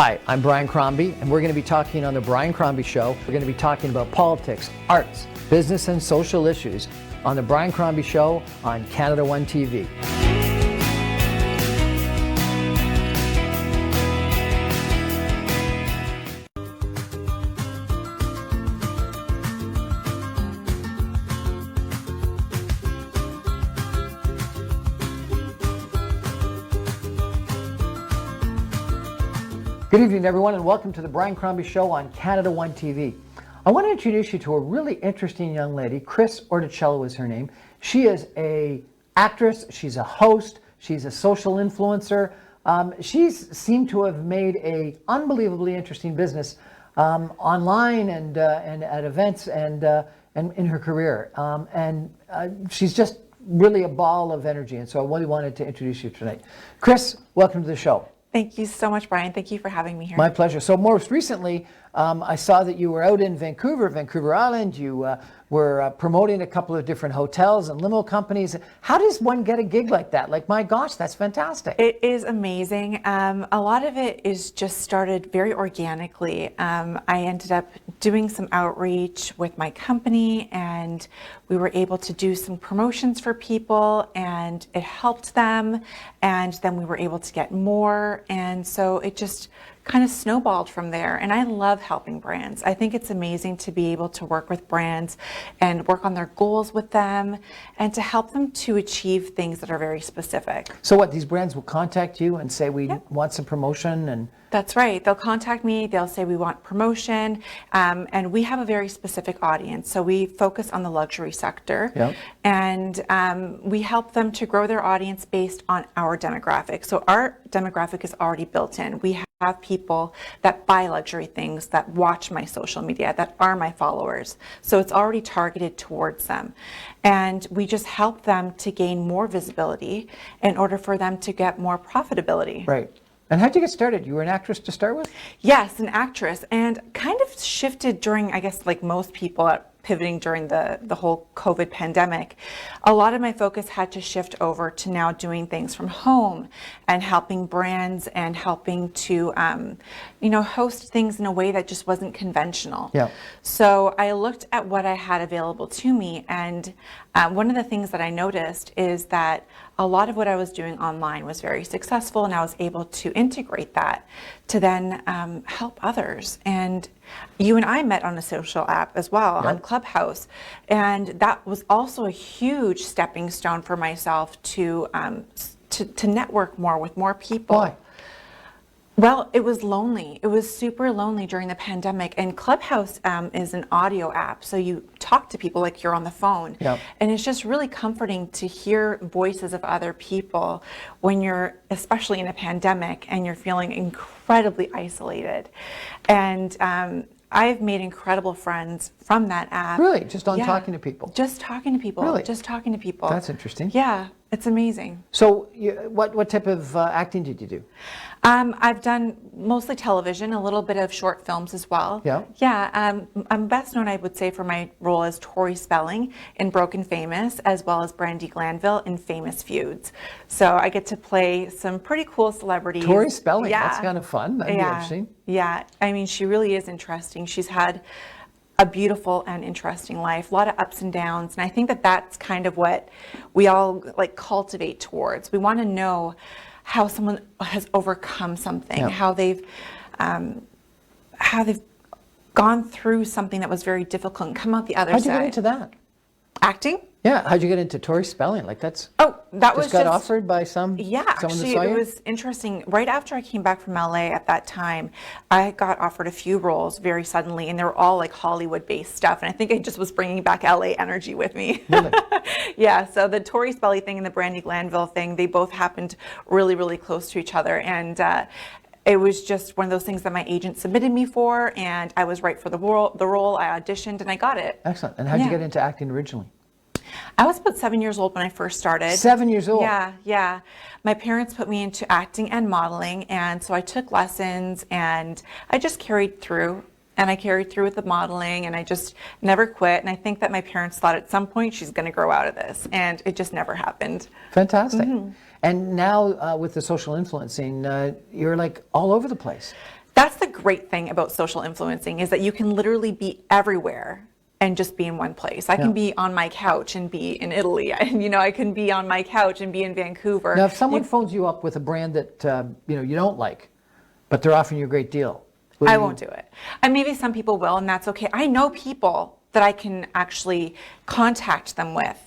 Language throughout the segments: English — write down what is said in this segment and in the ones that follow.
Hi, I'm Brian Crombie, and we're going to be talking on The Brian Crombie Show. We're going to be talking about politics, arts, business, and social issues on The Brian Crombie Show on Canada One TV. Good evening, everyone, and welcome to The Brian Crombie Show on Canada One TV. I want to introduce you to a really interesting young lady. Kris Orticello is her name. She is an actress, she's a host, she's a social influencer. She's seemed to have made an unbelievably interesting business online and at events and in her career. She's just really a ball of energy, and so I really wanted to introduce you tonight. Kris, welcome to the show. Thank you so much, Brian. Thank you for having me here. My pleasure. So most recently, I saw that you were out in Vancouver Island. You were promoting a couple of different hotels and limo companies. How does one get a gig like that? Like, my gosh, that's fantastic. It is amazing. A lot of it is just started very organically. I ended up doing some outreach with my company, and we were able to do some promotions for people, and it helped them. And then we were able to get more. And so it just kind of snowballed from there. And I love helping brands. I think it's amazing to be able to work with brands and work on their goals with them and to help them to achieve things that are very specific. So what, these brands will contact you and say, we want some promotion? And that's right. They'll contact me. They'll say we want promotion. And we have a very specific audience. So we focus on the luxury sector. Yep. And we help them to grow their audience based on our demographic. So our demographic is already built in. We have people that buy luxury things, that watch my social media, that are my followers. So it's already targeted towards them. And we just help them to gain more visibility in order for them to get more profitability. Right. And how'd you get started? You were an actress to start with? Yes, an actress, and kind of shifted during, I guess, like most people pivoting during the whole COVID pandemic. A lot of my focus had to shift over to now doing things from home and helping brands and helping to, host things in a way that just wasn't conventional. Yeah. So I looked at what I had available to me, and one of the things that I noticed is that a lot of what I was doing online was very successful, and I was able to integrate that to then help others. And you and I met on a social app as well, on Clubhouse, and that was also a huge stepping stone for myself to network more with more people. Why? Well, it was lonely. It was super lonely during the pandemic. And Clubhouse is an audio app, so you talk to people like you're on the phone. Yep. And it's just really comforting to hear voices of other people when you're, especially in a pandemic, and you're feeling incredibly isolated. And I've made incredible friends from that app. Really? Just on talking to people? Just talking to people. Really? Just talking to people. That's interesting. Yeah, it's amazing. So what type of acting did you do? I've done mostly television, a little bit of short films as well. Yeah. Yeah. I'm best known, I would say, for my role as Tori Spelling in Broken Famous, as well as Brandi Glanville in Famous Feuds. So I get to play some pretty cool celebrities. Tori Spelling. Yeah. That's kind of fun. That'd be interesting. Yeah. I mean, she really is interesting. She's had a beautiful and interesting life, a lot of ups and downs, and I think that that's kind of what we all like cultivate towards. We want to know how someone has overcome something, how they've gone through something that was very difficult and come out the other side. How'd you get into that? Acting? Yeah, how'd you get into Tori Spelling? Like, that's that was got offered by someone actually, it was interesting. Right after I came back from LA at that time, I got offered a few roles very suddenly, and they were all like Hollywood-based stuff. And I think I just was bringing back LA energy with me. Really? Yeah. So the Tori Spelling thing and the Brandi Glanville thing, they both happened really, really close to each other, and it was just one of those things that my agent submitted me for, and I was right for the role. I auditioned and I got it. Excellent. And how'd you get into acting originally? I was about 7 years old when I first started. 7 years old? Yeah. My parents put me into acting and modeling, and so I took lessons, and I just carried through. And I carried through with the modeling, and I just never quit. And I think that my parents thought at some point she's going to grow out of this, and it just never happened. Fantastic. And now with the social influencing, you're like all over the place. That's the great thing about social influencing, is that you can literally be everywhere and just be in one place. I can be on my couch and be in Italy, and I can be on my couch and be in Vancouver. Now, if someone phones you up with a brand that you don't like, but they're offering you a great deal, I won't do it. And maybe some people will, and that's okay. I know people that I can actually contact them with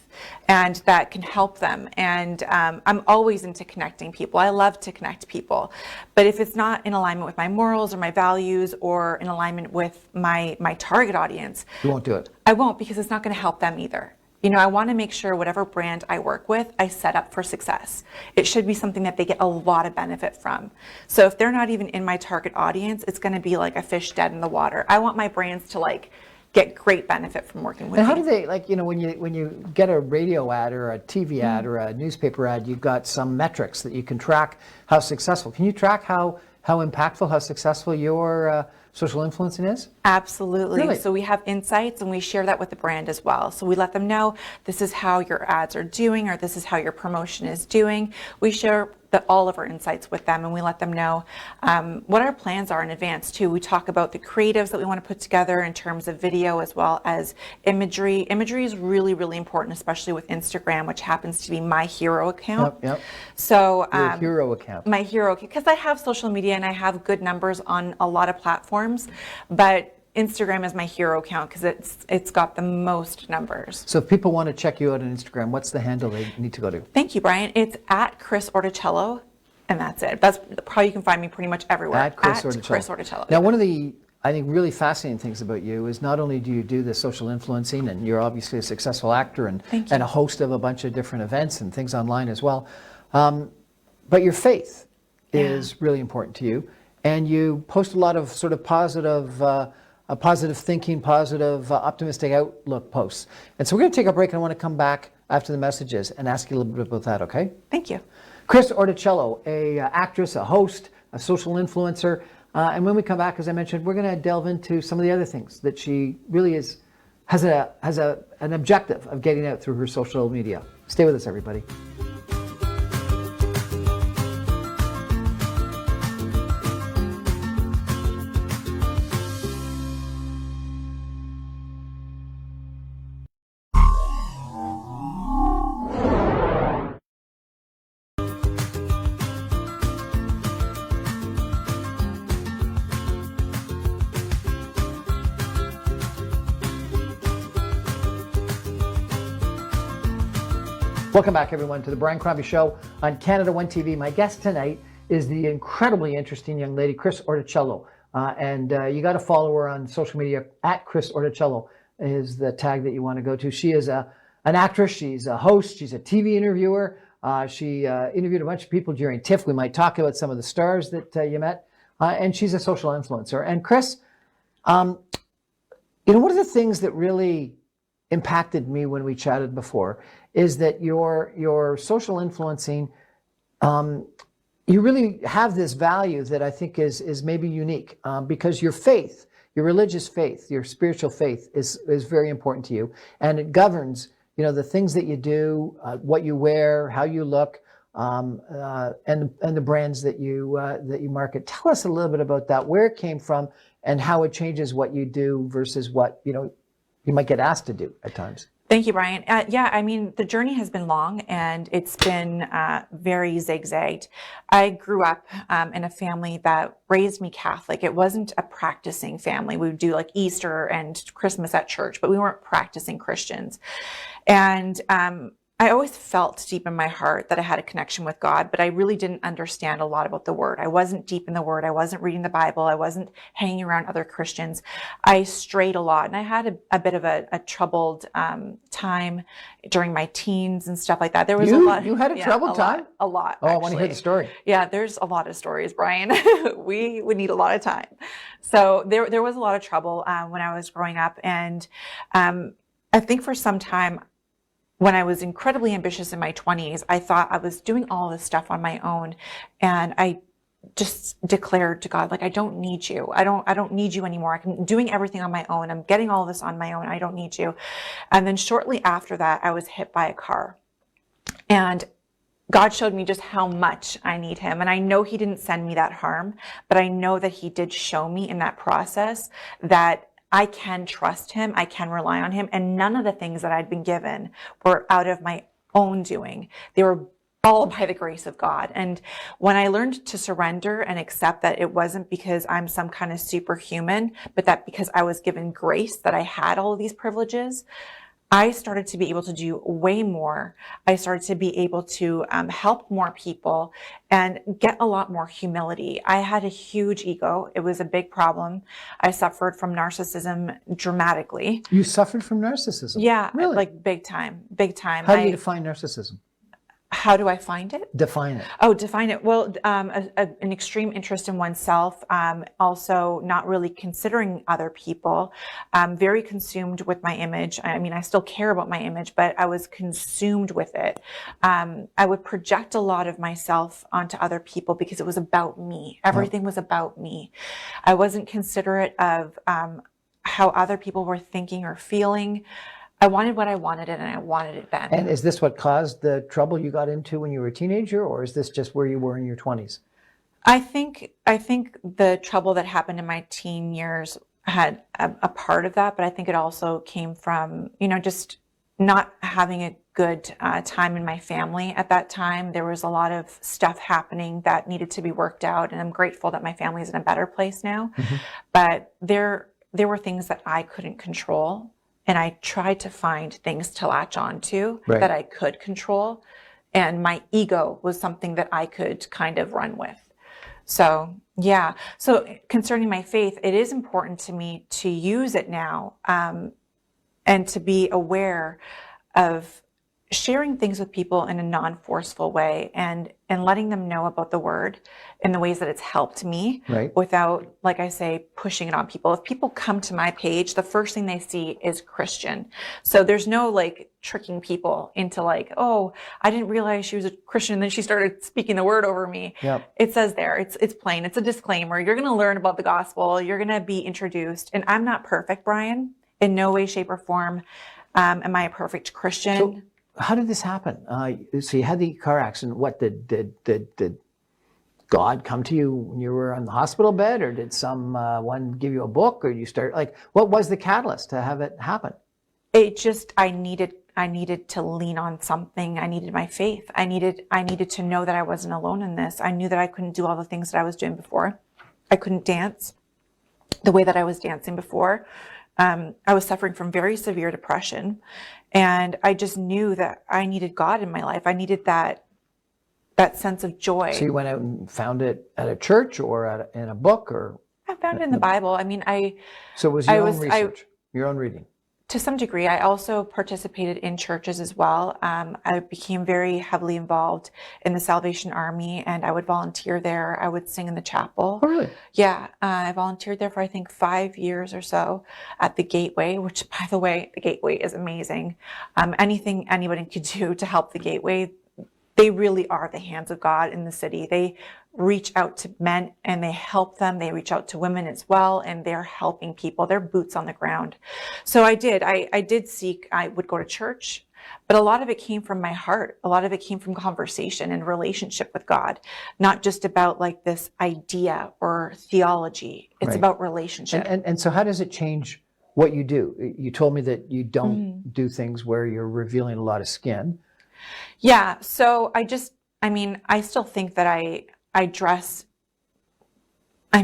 and that can help them. And I'm always into connecting people. I love to connect people. But if it's not in alignment with my morals or my values or in alignment with my target audience, you won't do it. I won't, because it's not going to help them either. I want to make sure whatever brand I work with, I set up for success. It should be something that they get a lot of benefit from. So if they're not even in my target audience, it's going to be like a fish dead in the water. I want my brands to get great benefit from working with me. And how me. do they, when you get a radio ad or a TV ad or a newspaper ad, you've got some metrics that you can track how successful. Can you track how impactful, how successful your social influencing is? Absolutely. Really? So we have insights, and we share that with the brand as well. So we let them know this is how your ads are doing, or this is how your promotion is doing. We share all of our insights with them, and we let them know what our plans are in advance too. We talk about the creatives that we want to put together in terms of video as well as imagery. Imagery is really, really important, especially with Instagram, which happens to be my hero account. Yep. So your hero account. My hero account, because I have social media and I have good numbers on a lot of platforms, but Instagram is my hero account because it's got the most numbers. So if people want to check you out on Instagram, what's the handle they need to go to? Thank you, Brian. It's at Kris Orticello, and that's it. That's how you can find me pretty much everywhere. At Kris Orticello. Kris Orticello. Now, one of the, I think, really fascinating things about you is not only do you do the social influencing, and you're obviously a successful actor and a host of a bunch of different events and things online as well, but your faith is really important to you, and you post a lot of sort of positive thinking, positive, optimistic outlook posts. And so we're going to take a break, and I want to come back after the messages and ask you a little bit about that, okay? Thank you. Kris Orticello, a actress, a host, a social influencer. And when we come back, as I mentioned, we're going to delve into some of the other things that she really has an objective of getting out through her social media. Stay with us, everybody. Welcome back, everyone, to the Brian Crombie Show on Canada One TV. My guest tonight is the incredibly interesting young lady, Kris Orticello. And you got to follow her on social media. At Kris Orticello is the tag that you want to go to. She is an actress. She's a host. She's a TV interviewer. She interviewed a bunch of people during TIFF. We might talk about some of the stars that you met. And she's a social influencer. And Kris, one of the things that really impacted me when we chatted before is that your social influencing, you really have this value that I think is maybe unique, because your faith, your religious faith, your spiritual faith is very important to you, and it governs the things that you do, what you wear, how you look, and the brands that you market. Tell us a little bit about that, where it came from, and how it changes what you do versus what you might get asked to do at times. Thank you, Brian. The journey has been long, and it's been very zigzagged. I grew up in a family that raised me Catholic. It wasn't a practicing family. We would do like Easter and Christmas at church, but we weren't practicing Christians. And I always felt deep in my heart that I had a connection with God, but I really didn't understand a lot about the Word. I wasn't deep in the Word. I wasn't reading the Bible. I wasn't hanging around other Christians. I strayed a lot, and I had a bit of a troubled time during my teens and stuff like that. There was a lot. You had a troubled time? A lot. Oh, actually. I want to hear the story. Yeah, there's a lot of stories, Brian. We would need a lot of time. So there was a lot of trouble when I was growing up, and I think for some time, when I was incredibly ambitious in my 20s, I thought I was doing all this stuff on my own, and I just declared to God, I don't need you. I don't need you anymore. I'm doing everything on my own. I'm getting all this on my own. I don't need you. And then shortly after that, I was hit by a car, and God showed me just how much I need him. And I know he didn't send me that harm, but I know that he did show me in that process that I can trust him, I can rely on him, and none of the things that I'd been given were out of my own doing. They were all by the grace of God. And when I learned to surrender and accept that it wasn't because I'm some kind of superhuman, but that because I was given grace, that I had all of these privileges, I started to be able to do way more. I started to be able to help more people and get a lot more humility. I had a huge ego. It was a big problem. I suffered from narcissism dramatically. You suffered from narcissism? Yeah, Really? like big time, big time. How do you define narcissism? How do I find it? Define it. Oh, define it. Well, an extreme interest in oneself, also not really considering other people, very consumed with my image. I mean, I still care about my image, but I was consumed with it. I would project a lot of myself onto other people because it was about me. Everything was about me. I wasn't considerate of how other people were thinking or feeling. I wanted what I wanted and I wanted it then. And is this what caused the trouble you got into when you were a teenager, or is this just where you were in your 20s? I think the trouble that happened in my teen years had a part of that, but I think it also came from, just not having a good time in my family at that time. There was a lot of stuff happening that needed to be worked out, and I'm grateful that my family is in a better place now. Mm-hmm. But there were things that I couldn't control. And I tried to find things to latch on to that I could control. And my ego was something that I could kind of run with. So, yeah. So concerning my faith, it is important to me to use it now and to be aware of sharing things with people in a non-forceful way and letting them know about the word in the ways that it's helped me without, like I say, pushing it on people. If people come to my page, the first thing they see is Christian. So there's no tricking people into oh, I didn't realize she was a Christian. And then she started speaking the word over me. Yep. It says there, it's plain. It's a disclaimer. You're going to learn about the gospel. You're going to be introduced. And I'm not perfect, Brian. In no way, shape, or form am I a perfect Christian. So how did this happen? So you had the car accident. What did God come to you when you were on the hospital bed, or did someone give you a book, or you start what was the catalyst to have it happen? It just I needed to lean on something. I needed my faith. I needed to know that I wasn't alone in this. I knew that I couldn't do all the things that I was doing before. I couldn't dance the way that I was dancing before. I was suffering from very severe depression. And I just knew that I needed God in my life. I needed that sense of joy. So you went out and found it at a church or in a book, or? I found it in the Bible. I mean, So it was your own research, your own reading? To some degree. I also participated in churches as well. I became very heavily involved in the Salvation Army, and I would volunteer there. I would sing in the chapel. Oh, really? Yeah. I volunteered there for, I think, 5 years or so at the Gateway, which, by the way, the Gateway is amazing. Anything anybody could do to help the Gateway, they really are the hands of God in the city. They reach out to men and they help them. They reach out to women as well, and they're helping people. They're boots on the ground. So I did seek, I would go to church, but a lot of it came from my heart. A lot of it came from conversation and relationship with God, not just about this idea or theology. It's about relationship. And so how does it change what you do? You told me that you don't do things where you're revealing a lot of skin. Yeah. So I still think that I dress, I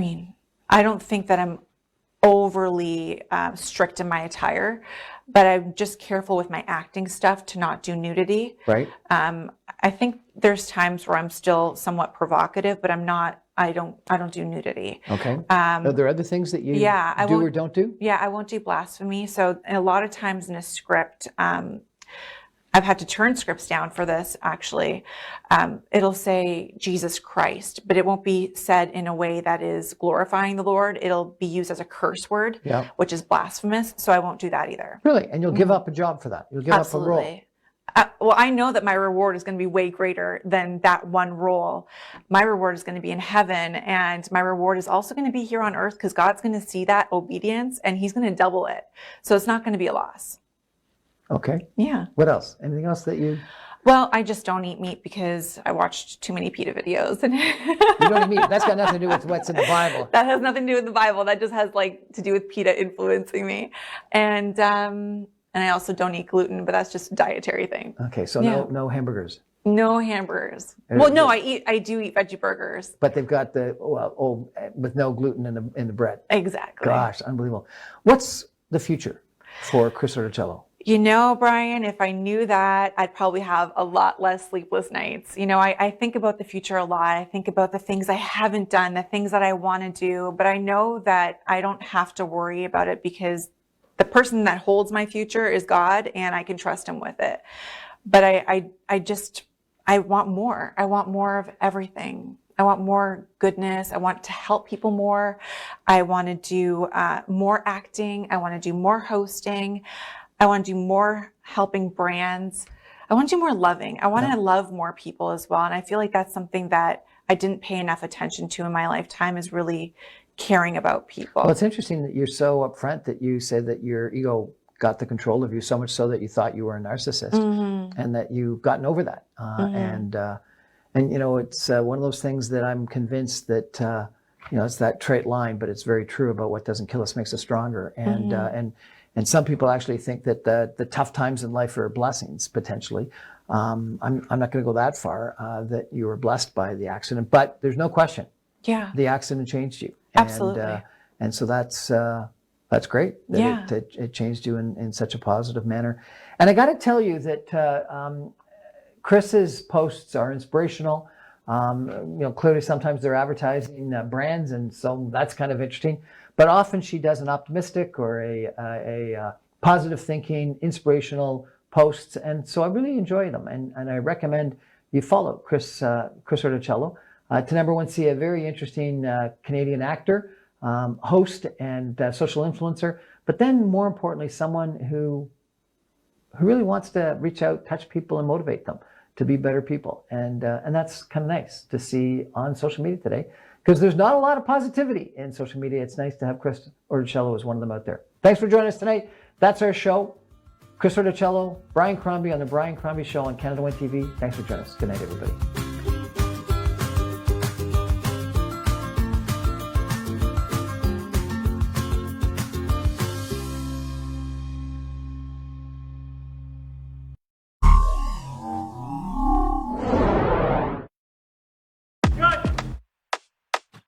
don't think that I'm overly strict in my attire, but I'm just careful with my acting stuff to not do nudity. Right. I think there's times where I'm still somewhat provocative, but I don't do nudity. Okay. Are there other things that you do or don't do? Yeah, I won't do blasphemy. So a lot of times in a script, I've had to turn scripts down for this, actually. It'll say Jesus Christ, but it won't be said in a way that is glorifying the Lord. It'll be used as a curse word, which is blasphemous. So I won't do that either. Really? And you'll give up a job for that? You'll give up a role? Well, I know that my reward is going to be way greater than that one role. My reward is going to be in heaven, and my reward is also going to be here on earth because God's going to see that obedience and he's going to double it. So it's not going to be a loss. Okay. Yeah. What else? Anything else that you? Well, I just don't eat meat because I watched too many PETA videos. You don't eat meat. That's got nothing to do with what's in the Bible. That has nothing to do with the Bible. That just has to do with PETA influencing me. And I also don't eat gluten, but that's just a dietary thing. Okay, so no hamburgers. No hamburgers. Well, no, I do eat veggie burgers. But they've got with no gluten in the bread. Exactly. Gosh, unbelievable. What's the future for Kris Orticello? You know, Brian, if I knew that, I'd probably have a lot less sleepless nights. You know, I think about the future a lot. I think about the things I haven't done, the things that I want to do, but I know that I don't have to worry about it because the person that holds my future is God and I can trust him with it. But I want more. I want more of everything. I want more goodness. I want to help people more. I want to do more acting. I want to do more hosting. I want to do more helping brands. I want to do more loving. I want to love more people as well. And I feel like that's something that I didn't pay enough attention to in my lifetime, is really caring about people. Well, it's interesting that you're so upfront that you say that your ego got the control of you, so much so that you thought you were a narcissist, and that you've gotten over that. And you know, it's one of those things that I'm convinced that you know, it's that trait line, but it's very true about what doesn't kill us makes us stronger. And some people actually think that the tough times in life are blessings, potentially. I'm not going to go that far, that you were blessed by the accident, but there's no question. Yeah. The accident changed you. Absolutely. And so that's great that it changed you in such a positive manner. And I got to tell you that Kris's posts are inspirational. You know, clearly sometimes they're advertising brands, and so that's kind of interesting. But often she does an optimistic or a positive thinking, inspirational posts, and so I really enjoy them. And I recommend you follow Kris Orticello to number one, see a very interesting Canadian actor, host, and social influencer. But then, more importantly, someone who really wants to reach out, touch people, and motivate them to be better people. And that's kind of nice to see on social media today, because there's not a lot of positivity in social media. It's nice to have Kris Orticello as one of them out there. Thanks for joining us tonight. That's our show. Kris Orticello, Brian Crombie on the Brian Crombie Show on Canada 1 TV. Thanks for joining us. Good night, everybody.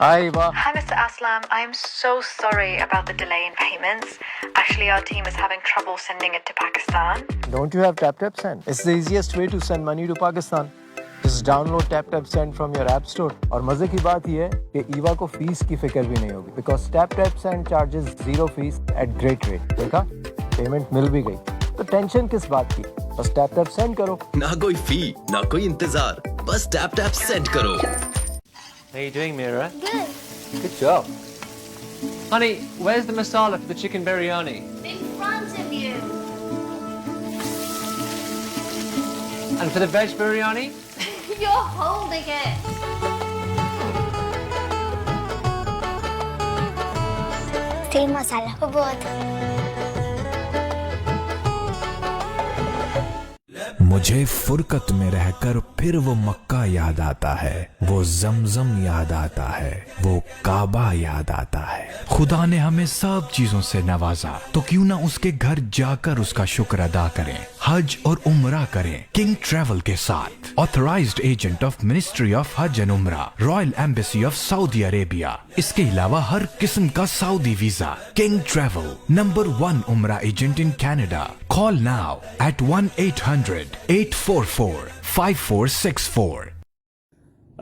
Hi, Eva. Hi, Mr. Aslam. I am so sorry about the delay in payments. Actually, our team is having trouble sending it to Pakistan. Don't you have TapTap Send? It's the easiest way to send money to Pakistan. Just download TapTap Send from your app store. और मजे की बात ये है कि ईवा को fees की फिक्र भी नहीं होगी, because TapTap Send charges 0 fees at great rate. देखा? पेमेंट मिल भी गई. तो टेंशन किस बात की? बस TapTap Send करो. ना कोई फी, ना कोई इंतजार, बस TapTap Send करो. How are you doing, Mira? Good. Good job. Honey, where's the masala for the chicken biryani? In front of you. And for the veg biryani? You're holding it. तेल मसाला को बहुत मुझे फुरकत में रहकर फिर वो मक्का याद आता है, वो जमजम याद आता है, वो काबा याद आता है। खुदा ने हमें सब चीजों से नवाजा, तो क्यों ना उसके घर जाकर उसका शुक्र अदा करें, हज और उम्रा करें किंग ट्रैवल के साथ। Authorised agent of ministry of हज एंड उम्रा, royal embassy of Saudi Arabia. इसके अलावा हर किस्म का Saudi visa. King travel, number 1 उम्रा agent in Canada. Call now at 1-800-844-5464.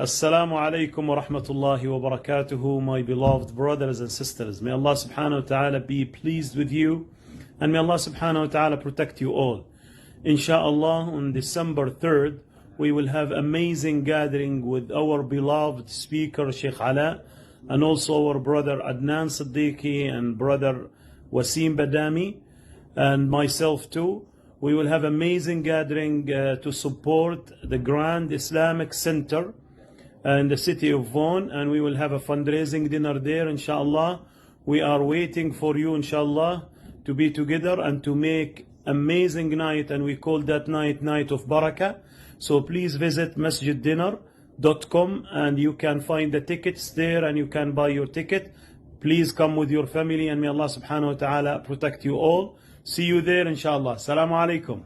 Assalamu alaikum wa rahmatullahi wa barakatuhu, my beloved brothers and sisters. May Allah subhanahu wa ta'ala be pleased with you, and may Allah subhanahu wa ta'ala protect you all. Insha'Allah, on December 3rd, we will have amazing gathering with our beloved speaker, Sheikh Ala, and also our brother Adnan Siddiqui and brother Wasim Badami, and myself too. We will have amazing gathering to support the Grand Islamic Center in the city of Vaughan, and we will have a fundraising dinner there, inshallah. We are waiting for you, inshallah, to be together and to make amazing night, and we call that night of barakah. So please visit masjiddinner.com and you can find the tickets there and you can buy your ticket. Please come with your family and may Allah subhanahu wa ta'ala protect you all. See you there inshallah. Assalamu alaikum.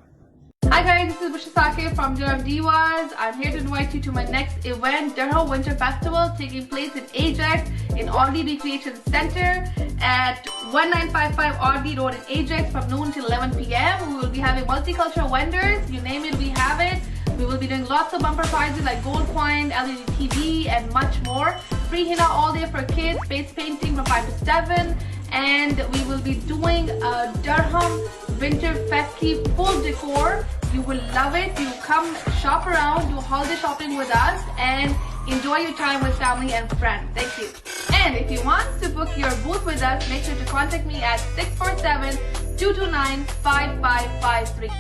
Hi guys, this is Busha Sake from Durham Divas. I'm here to invite you to my next event, Durham Winter Festival, taking place in Ajax in Audley Recreation Center at 1955 Audley Road in Ajax from noon till 11 p.m. We will be having multicultural vendors, you name it, we have it. We will be doing lots of bumper prizes like gold coin, LED TV, and much more. Free henna all day for kids, face painting from 5 to 7, and we will be doing a Durham Winter Festive full decor. You will love it. You come shop around, do holiday shopping with us, and enjoy your time with family and friends. Thank you. And if you want to book your booth with us, make sure to contact me at 647-229-5553.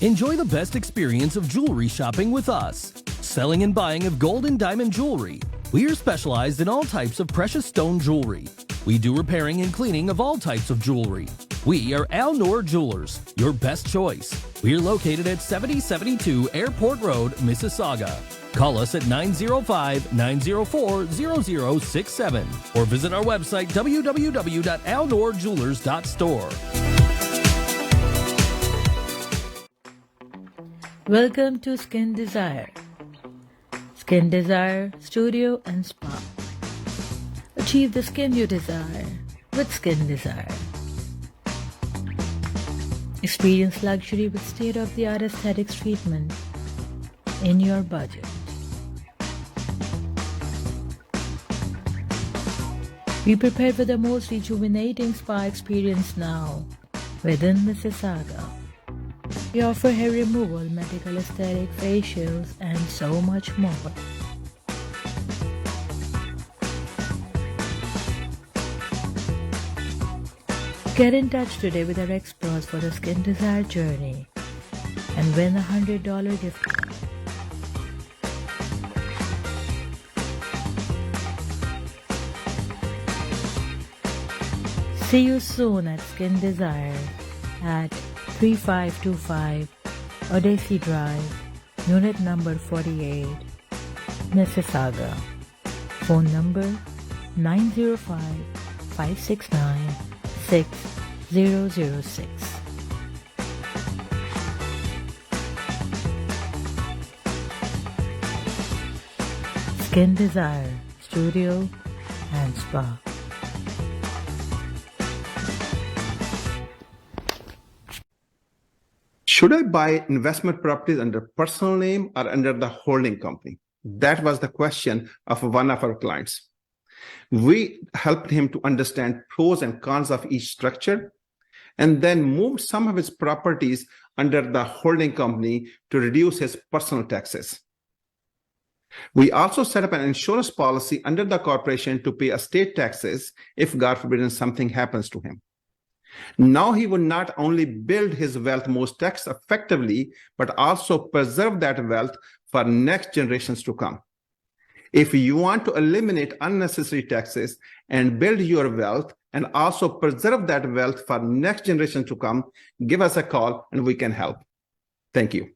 Enjoy the best experience of jewelry shopping with us. Selling and buying of gold and diamond jewelry. We are specialized in all types of precious stone jewelry. We do repairing and cleaning of all types of jewelry. We are Al Noor Jewelers, your best choice. We are located at 7072 Airport Road, Mississauga. Call us at 905-904-0067 or visit our website www.alnoorjewelers.store. Welcome to Skin Desire. Skin Desire Studio and Spa. Achieve the skin you desire with Skin Desire. Experience luxury with state-of-the-art aesthetics treatment in your budget. Be prepared for the most rejuvenating spa experience now within Mississauga. We offer hair removal, medical aesthetic, facials, and so much more. Get in touch today with our experts for the Skin Desire journey and win a $100 gift card. See you soon at Skin Desire at 3525 Odyssey Drive, unit number 48, Mississauga. Phone number 905-569-6006. Skin Desire Studio and Spa. Should I buy investment properties under personal name or under the holding company? That was the question of one of our clients. We helped him to understand pros and cons of each structure and then moved some of his properties under the holding company to reduce his personal taxes. We also set up an insurance policy under the corporation to pay estate taxes if, God forbid, something happens to him. Now he will not only build his wealth most tax effectively, but also preserve that wealth for next generations to come. If you want to eliminate unnecessary taxes and build your wealth and also preserve that wealth for next generation to come, give us a call and we can help. Thank you.